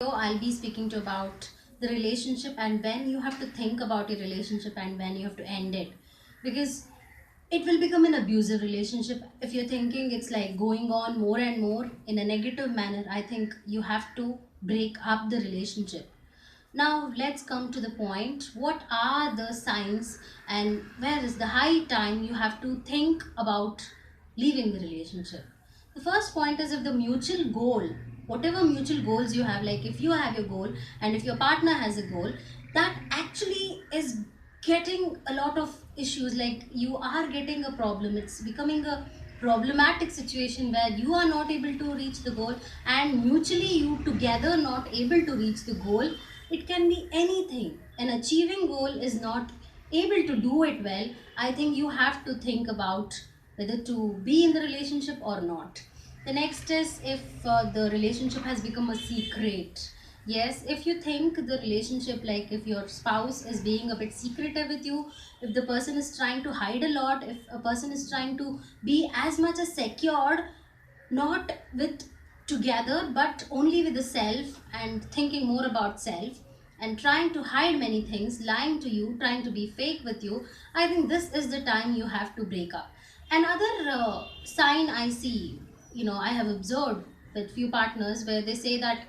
I'll be speaking to about the relationship and when you have to think about a relationship and when you have to end it. Because it will become an abusive relationship if you're thinking it's like going on more and more in a negative manner. I think you have to break up the relationship. Now, let's come to the point. What are the signs and where is the high time you have to think about leaving the relationship? The first point is if the mutual goal, whatever mutual goals you have, like if you have your goal and if your partner has a goal, that actually is getting a lot of issues, like you are getting a problem, it's becoming a problematic situation where you are not able to reach the goal and mutually you together not able to reach the goal. It can be anything. An achieving goal is not able to do it well. I think you have to think about whether to be in the relationship or not. The next is if the relationship has become a secret. Yes, if you think the relationship, like if your spouse is being a bit secretive with you, if the person is trying to hide a lot, if a person is trying to be as much as secured, not with together but only with the self and thinking more about self and trying to hide many things, lying to you, trying to be fake with you, I think this is the time you have to break up. Another sign I see, I have observed with few partners where they say that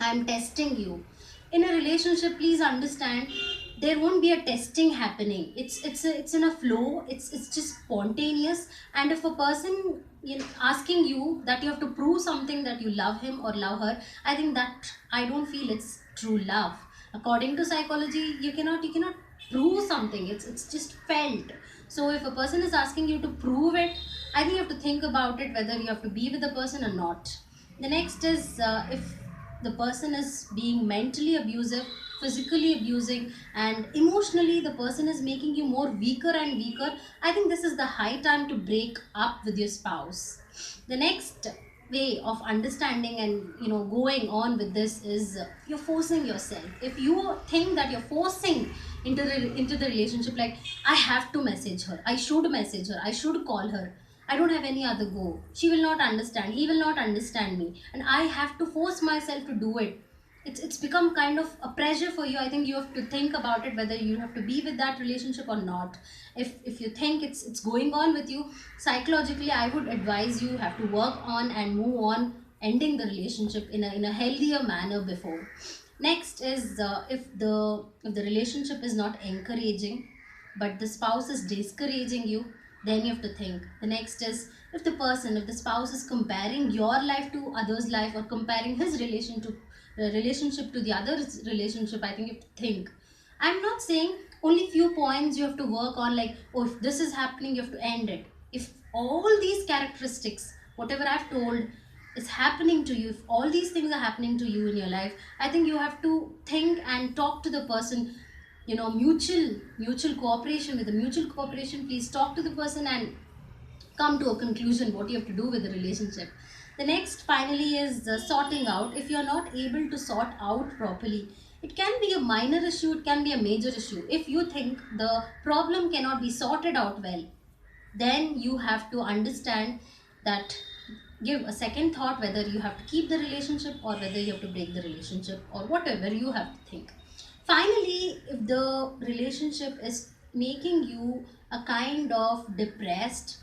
I'm testing you. In a relationship, please understand there won't be a testing happening. It's in a flow. It's just spontaneous. And if a person asking you that you have to prove something that you love him or love her, I think that I don't feel it's true love. According to psychology, you cannot prove something. It's just felt. So if a person is asking you to prove it, I think you have to think about it whether you have to be with the person or not. The next is if the person is being mentally abusive, physically abusing, and emotionally the person is making you more weaker and weaker. I think this is the high time to break up with your spouse. The next way of understanding and going on with this is you're forcing yourself. If you think that you're forcing into the relationship, like I have to message her, I should message her, I should call her, I don't have any other go. She will not understand. He will not understand me. And I have to force myself to do it. It's become kind of a pressure for you. I think you have to think about it whether you have to be with that relationship or not. If you think it's going on with you, psychologically I would advise you have to work on and move on, ending the relationship in a healthier manner before. Next is if the relationship is not encouraging but the spouse is discouraging you, then you have to think. The next is if the spouse is comparing your life to others life or comparing his relationship to the other's relationship, I think you have to think. I'm not saying only few points you have to work on, like, oh, if this is happening you have to end it. If all these characteristics, whatever I've told, is happening to you, if all these things are happening to you in your life, I think you have to think and talk to the person. Mutual cooperation. With the mutual cooperation, please talk to the person and come to a conclusion what you have to do with the relationship. The next finally is sorting out. If you're not able to sort out properly, it can be a minor issue, it can be a major issue. If you think the problem cannot be sorted out well, then you have to understand that, give a second thought whether you have to keep the relationship or whether you have to break the relationship or whatever you have to think. Finally, if the relationship is making you a kind of depressed,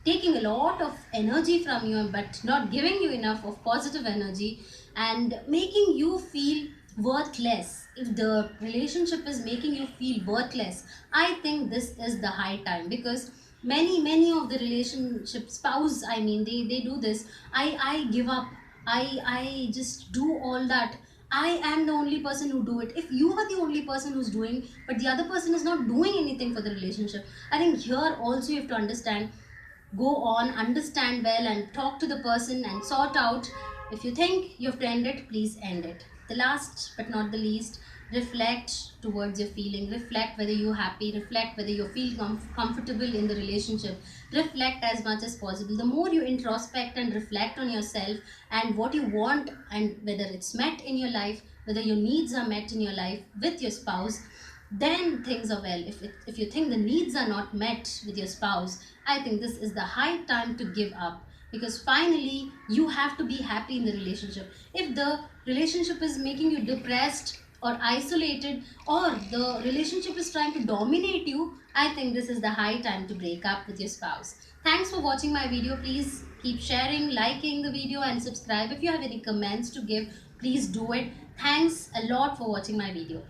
taking a lot of energy from you but not giving you enough of positive energy and making you feel worthless, if the relationship is making you feel worthless, I think this is the high time. Because many of the relationship spouse, I mean, they do this. I give up. I just do all that. I am the only person who do it. If you are the only person who's doing but the other person is not doing anything for the relationship, I think here also you have to understand, go on, understand well, and talk to the person and sort out. If you think you have to end it, please end it. The last but not the least, reflect towards your feeling. Reflect whether you're happy, reflect whether you feel comfortable in the relationship. Reflect as much as possible. The more you introspect and reflect on yourself and what you want and whether it's met in your life, whether your needs are met in your life with your spouse, then things are well. If you think the needs are not met with your spouse, I think this is the high time to give up. because finally you have to be happy in the relationship. If the relationship is making you depressed or isolated, or the relationship is trying to dominate you, I think this is the high time to break up with your spouse. Thanks for watching my video. Please keep sharing, liking the video, and subscribe. If you have any comments to give, please do it. Thanks a lot for watching my video.